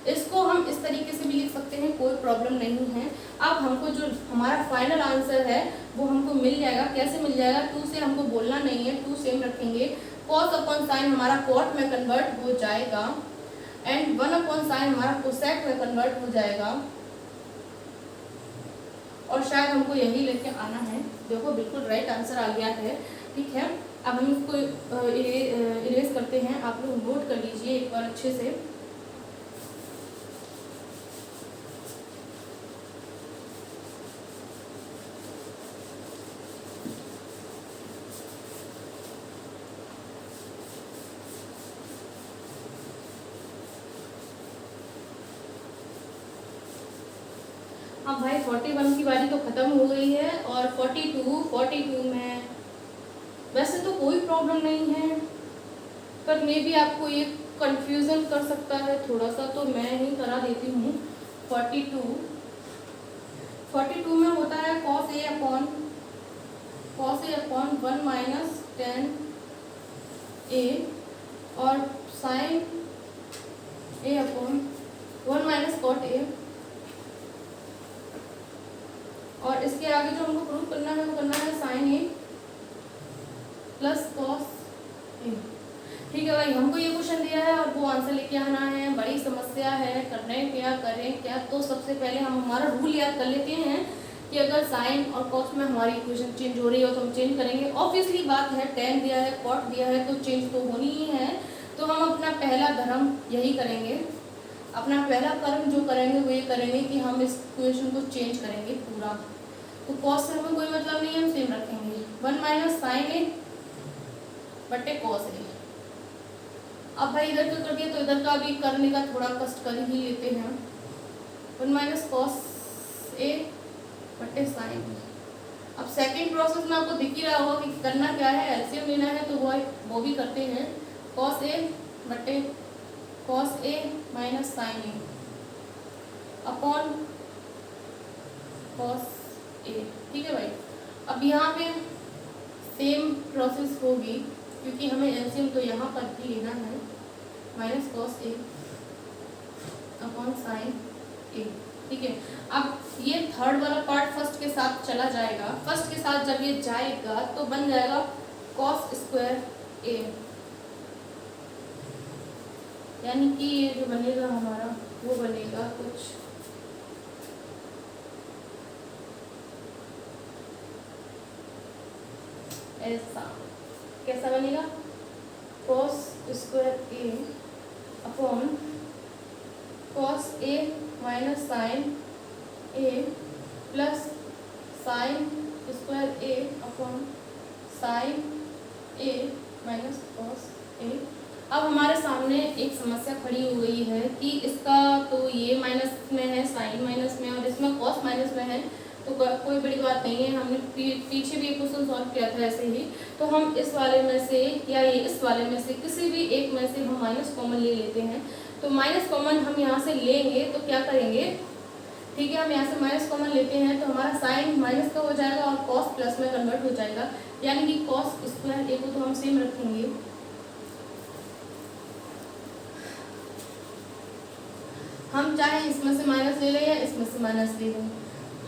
इसको हम इस तरीके से भी लिख सकते हैं, कोई प्रॉब्लम नहीं है। अब हमको जो हमारा फाइनल आंसर है वो हमको मिल जाएगा। कैसे मिल जाएगा? 2 से हमको बोलना नहीं है, 2 सेम रखेंगे। cos अपॉन साइन हमारा cot में कन्वर्ट हो जाएगा, एंड 1 अपॉन साइन हमारा कोसेक में कन्वर्ट हो जाएगा, और शायद हमको यही लेके आना है। देखो बिल्कुल राइट आंसर आ गया है, ठीक है। अब हम इसको इरेज करते हैं, आप लोग नोट कर लीजिए एक बार अच्छे से। अब भाई 41 की बारी तो खत्म हो गई है, और 42 में वैसे तो कोई प्रॉब्लम नहीं है, पर मे भी आपको ये कंफ्यूजन कर सकता है थोड़ा सा, तो मैं ही करा देती हूँ। 42 में होता है cos A upon 1 minus 10 A, और sine A upon 1 minus cot A, और इसके आगे जो हमको प्रूव करना है वो करना है साइन ए प्लस कॉस ए, ठीक है भाई। हमको ये क्वेश्चन दिया है और वो आंसर लेके आना है, बड़ी समस्या है, करने क्या करें क्या। तो सबसे पहले हम हमारा रूल याद कर लेते हैं कि अगर साइन और कॉस में हमारी इक्वेशन चेंज हो रही हो तो हम चेंज करेंगे। ऑब्वियसली बात है, टेन दिया है, कॉट दिया है, तो चेंज तो होनी ही है। तो हम अपना पहला धर्म यही करेंगे, अपना पहला कर्म जो करेंगे वो ये करेंगे कि हम इस इक्वेशन को चेंज करेंगे पूरा। तो कॉस से हमें कोई मतलब नहीं है, हम सेम रखेंगे 1 माइनस साइन ए बटे कॉस ए। अब भाई इधर तो कर दिया, तो इधर का भी करने का थोड़ा कष्ट कर ही लेते हैं। 1 माइनस कॉस ए बटे साइन ए। अब सेकेंड प्रोसेस में आपको दिख ही रहा होगा कि करना क्या है, एलसीएम लेना है, तो वो भी करते हैं। कॉस ए बटे cos A minus sign A upon cos A, ठीक है भाई। अब यहाँ पे सेम प्रोसेस होगी, क्योंकि हमें एलसीएम तो यहाँ पर भी लेना है। माइनस कॉस ए अपॉन साइन ए, ठीक है। अब ये थर्ड वाला पार्ट फर्स्ट के साथ चला जाएगा। फर्स्ट के साथ जब ये जाएगा तो बन जाएगा कॉस स्क्वायर ए, यानी कि ये जो बनेगा हमारा वो बनेगा कुछ ऐसा। कैसा बनेगा? Cos square A upon cos A minus sign A plus sine square A upon sine A minus cos ए। अब हमारे सामने एक समस्या खड़ी हो गई है कि इसका तो ये माइनस में है, साइन माइनस में, और इसमें कॉस माइनस में है, तो कोई बड़ी बात नहीं है। हमने पीछे भी एक क्वेश्चन सॉल्व किया था ऐसे ही। तो हम इस वाले में से या ये इस वाले में से किसी भी एक में से हम माइनस कॉमन ले लेते हैं। तो माइनस कॉमन हम यहाँ से लेंगे तो क्या करेंगे, ठीक है, हम यहाँ से माइनस कॉमन लेते हैं तो हमारा साइन माइनस का हो जाएगा और कॉस प्लस में कन्वर्ट हो जाएगा, यानी कि कॉस स्क्वायर ए को तो हम सेम रखेंगे। हम चाहे इसमें से माइनस ले लें या इसमें से माइनस ले लें,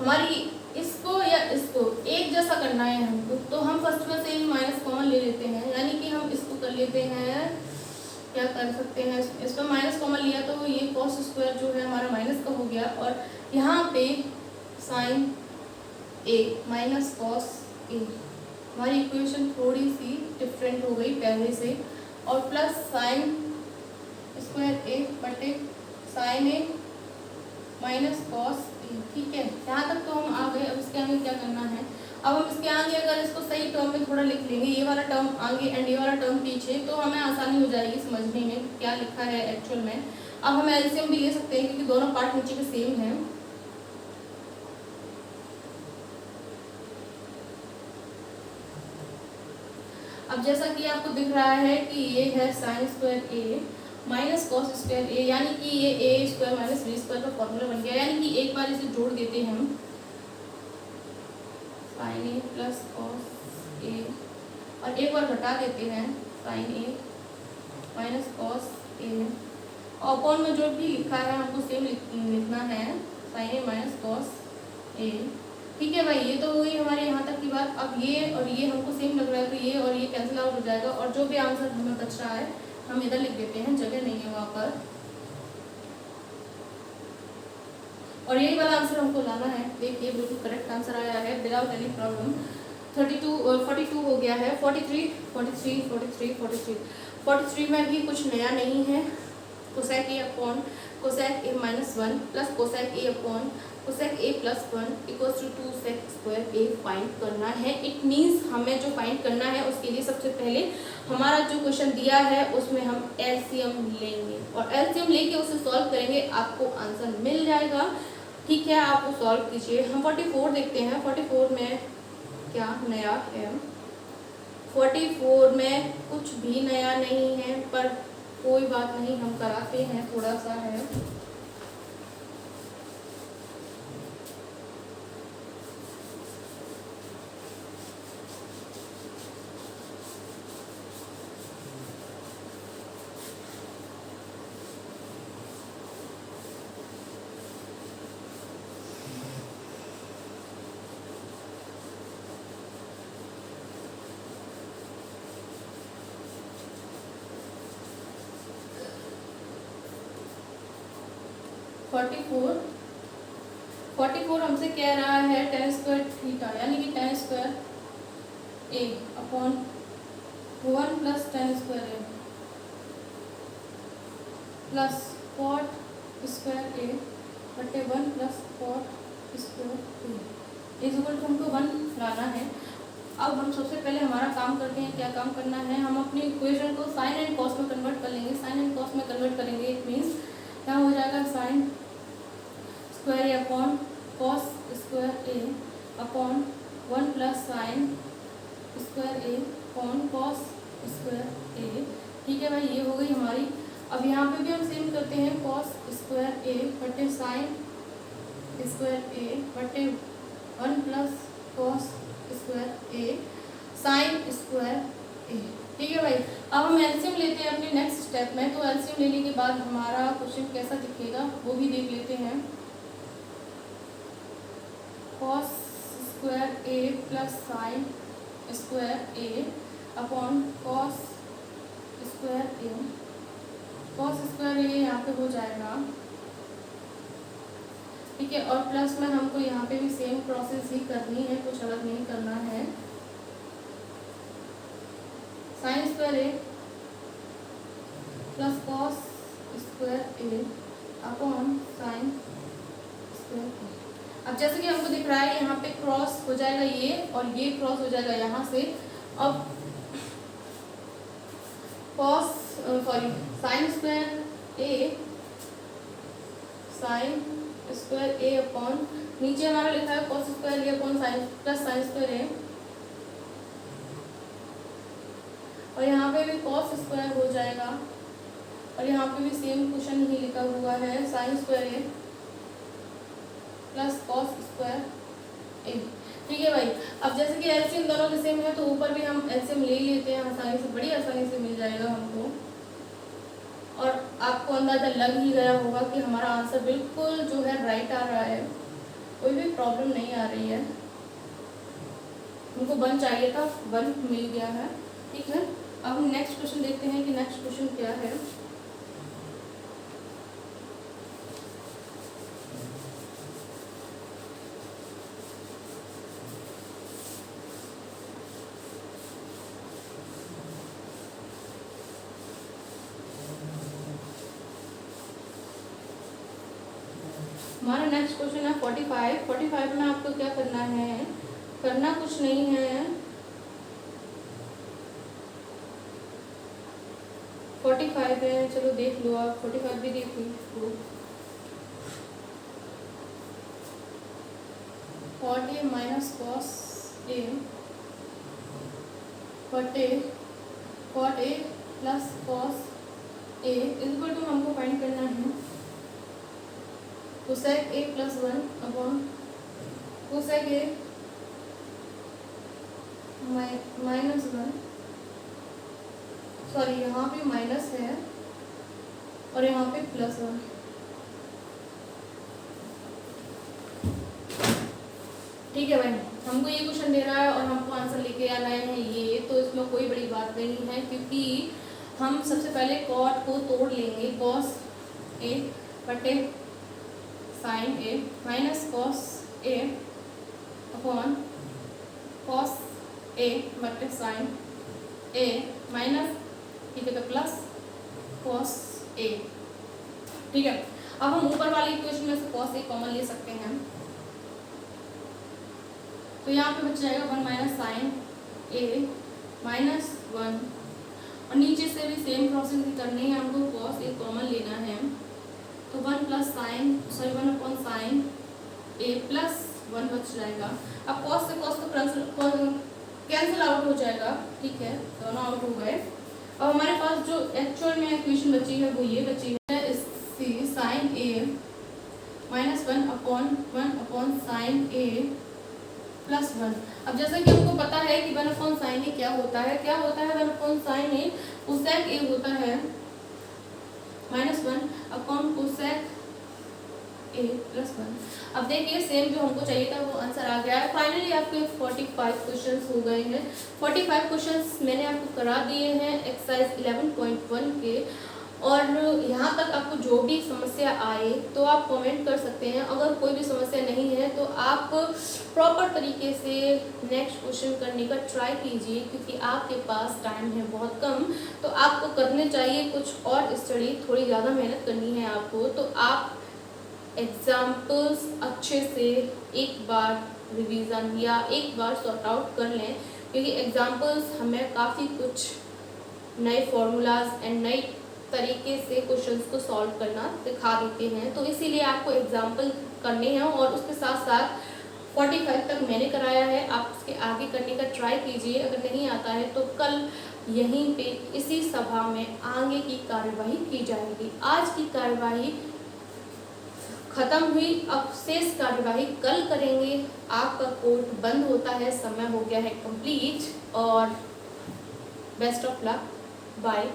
हमारी इसको या इसको एक जैसा करना है हमको, तो हम फर्स्ट में से माइनस कॉमन ले लेते हैं, यानी कि हम इसको कर लेते हैं क्या कर सकते हैं, इसमें माइनस कॉमन लिया तो ये कॉस स्क्वायर जो है हमारा माइनस का हो गया, और यहाँ पे साइन ए माइनस कॉस ए, हमारी इक्वेशन थोड़ी सी डिफरेंट हो गई पहले से, और प्लस साइन स्क्वायर ए बटे साइन ए माइनस कॉस ए। ठीक है, यहाँ तक तो हम आ गए। अब इसके आगे क्या करना है, अब हम इसके आगे अगर इसको सही टर्म में थोड़ा लिख लेंगे, ये वाला टर्म आगे एंड ये वाला टर्म पीछे, तो हमें आसानी हो जाएगी समझने में क्या लिखा है एक्चुअल में। अब हम एलसीएम भी ले सकते हैं क्योंकि दोनों पार्ट नीचे के सेम हैं। अब जैसा कि आपको दिख रहा है कि ये है साइन स्क्वायर ए माइनस कॉस स्क्वायर ए, यानी कि ये ए स्क्वायर माइनस बी स्क्वायर का फॉर्मूला बन गया, यानी कि एक बार इसे जोड़ देते हैं हम, साइन ए प्लस कॉस ए, और एक बार घटा देते हैं साइन ए माइनस कॉस ए, और अपॉन में जो भी लिखा है हमको सेम लिखना है, साइन ए माइनस कॉस ए। ठीक है भाई, ये तो हुई हमारे यहाँ तक की बात। अब ये और ये हमको सेम लग रहा है, तो ये और ये कैंसिल आउट हो जाएगा, और जो भी आंसर हमें बच रहा है हम इधर लिख देते हैं, जगह नहीं है वहाँ पर, और यही वाला आंसर हमको लाना है। देखिए बिल्कुल करेक्ट आंसर आया है विदाउट एनी प्रॉब्लम। 42 हो गया है, 43 में भी कुछ नया नहीं है। Cosec A upon cosec A minus 1 plus cosec A upon cosec A plus 1 equals to 2 sec square A find करना है। इट मीन्स हमें जो फाइंड करना है उसके लिए सबसे पहले हमारा जो क्वेश्चन दिया है उसमें हम एलसीएम लेंगे, और एलसीएम लेके उसे सॉल्व करेंगे, आपको आंसर मिल जाएगा। ठीक है, आप वो सॉल्व कीजिए। हम 44 देखते हैं, 44 में क्या नया है। 44 में कुछ भी नया नहीं है, पर कोई बात नहीं, हम कराते हैं, थोड़ा सा है। फोर्टी फोर हमसे कह रहा है tan स्क्वायर थीटा, यानी कि tan square A upon 1 plus tan square A plus cot square A बटे 1 plus cot square A is equal to हमको 1 लाना है। अब हम सबसे पहले हमारा काम करते हैं। क्या काम करना है, हम अपनी इक्वेशन को साइन एंड कॉस में कन्वर्ट कर लेंगे। साइन एंड कॉस में कन्वर्ट करेंगे, इट मीन्स क्या हो जाएगा, sign square A upon cos square A upon 1 plus sine square A upon cos square ए। ठीक है भाई, ये हो गई हमारी। अब यहाँ पे भी हम सेम करते हैं, कॉस स्क्वायर ए बटे साइन स्क्वायर ए बटे 1 plus cos square A sine square ए। ठीक है भाई, अब हम एलसीएम लेते हैं अपने नेक्स्ट स्टेप में। तो एलसीएम लेने के बाद हमारा क्वेश्चन कैसा दिखेगा वो भी देख लेते हैं। Cos square A plus sine square A upon cos square A, cos square ए यहाँ पे हो जाएगा। ठीक है, और प्लस में हमको यहाँ पे भी सेम प्रोसेस ही करनी है, कुछ अलग नहीं करना है। Sign square A plus cos square A upon sine square ए। अब जैसे कि हमको दिख रहा है यहाँ पे क्रॉस हो जाएगा ये, और ये क्रॉस हो जाएगा यहाँ से। अब sine square A sine square A upon नीचे हमारा लिखा है cos square A upon sine plus sine square A, और यहाँ पे भी कॉस स्क्वायर हो जाएगा, और यहाँ पे भी सेम क्वेश्चन ही लिखा हुआ है, sign square A plus cos square ए। ठीक है भाई, अब जैसे कि एलसीएम दोनों के सेम है तो ऊपर भी हम एलसीएम ले लेते हैं, आसानी से, बड़ी आसानी से मिल जाएगा हमको। और आपको अंदाजा लग ही गया होगा कि हमारा आंसर बिल्कुल जो है राइट आ रहा है, कोई भी प्रॉब्लम नहीं आ रही है। हमको 1 चाहिए था, 1 मिल गया है। ठीक है, अब हम नेक्स्ट क्वेश्चन देखते हैं कि नेक्स्ट क्वेश्चन क्या है। हमारा नेक्स्ट क्वेश्चन है 45। 45 में आपको क्या करना है, करना कुछ नहीं है। 45 है, चलो देख लो आप, 45 भी देख लो। Cot A minus cos A बटे cot A plus cos A equal to हमको फाइंड करना है cosec A plus 1 upon cosec A minus 1। Sorry, यहाँ पे माइनस है और यहाँ पे प्लस 1। ठीक है भाई, हमको ये क्वेश्चन दे रहा है और हमको आंसर लेके आना है ये, तो इसमें कोई बड़ी बात नहीं है, क्योंकि हम सबसे पहले कॉट को तोड़ लेंगे। कॉस ए बटे sign A minus cos A upon cos A बटे साइन ए माइनस, ठीक है, तो प्लस कॉस ए। ठीक है, अब हम ऊपर वाली इक्वेशन में से कॉस ए कॉमन ले सकते हैं, तो यहाँ पे बच जाएगा 1 माइनस साइन ए माइनस 1, और नीचे से भी सेम प्रोसेस करनी है हमको, कॉस ए कॉमन लेना है, तो 1 plus sine, sorry 1 upon sine A plus 1 बच जाएगा। अब कॉस से कॉस तो कैंसिल आउट हो जाएगा, ठीक है, दोनों आउट हो गए। अब हमारे पास जो एक्चुअल में इक्वेशन बची है वो ये बची है, इसकी sign A minus 1 upon sine A plus 1। अब जैसा कि हमको पता है कि 1 अपॉन साइन ए क्या होता है, 1 अपॉन साइन ए कोसेक ए होता है minus 1 upon cosec A plus 1। अब देखिए सेम जो हमको चाहिए था वो आंसर आ गया है। फाइनली आपके 45 क्वेश्चंस हो गए हैं। 45 क्वेश्चंस मैंने आपको करा दिए हैं एक्सरसाइज 11.1 के, और यहाँ तक आपको जो भी समस्या आए तो आप कमेंट कर सकते हैं। अगर कोई भी समस्या नहीं है तो आप प्रॉपर तरीके से नेक्स्ट क्वेश्चन करने का ट्राई कीजिए, क्योंकि आपके पास टाइम है बहुत कम, तो आपको करने चाहिए कुछ और स्टडी, थोड़ी ज़्यादा मेहनत करनी है आपको। तो आप एग्जाम्पल्स अच्छे से एक बार रिवीजन या एक बार सॉर्ट आउट कर लें, क्योंकि एग्जाम्पल्स हमें काफ़ी कुछ नए फॉर्मूलाज एंड नई तरीके से क्वेश्चंस को सॉल्व करना दिखा देते हैं। तो इसीलिए आपको एग्जाम्पल करने हैं, और उसके साथ साथ 45 तक मैंने कराया है, आप उसके आगे करने का ट्राई कीजिए। अगर नहीं आता है तो कल यहीं पे इसी सभा में आगे की कार्यवाही की जाएगी। आज की कार्यवाही खत्म हुई, अब शेष कार्यवाही कल करेंगे। आपका कोर्ट बंद होता है, समय हो गया है कंप्लीट, और बेस्ट ऑफ लक, बाय।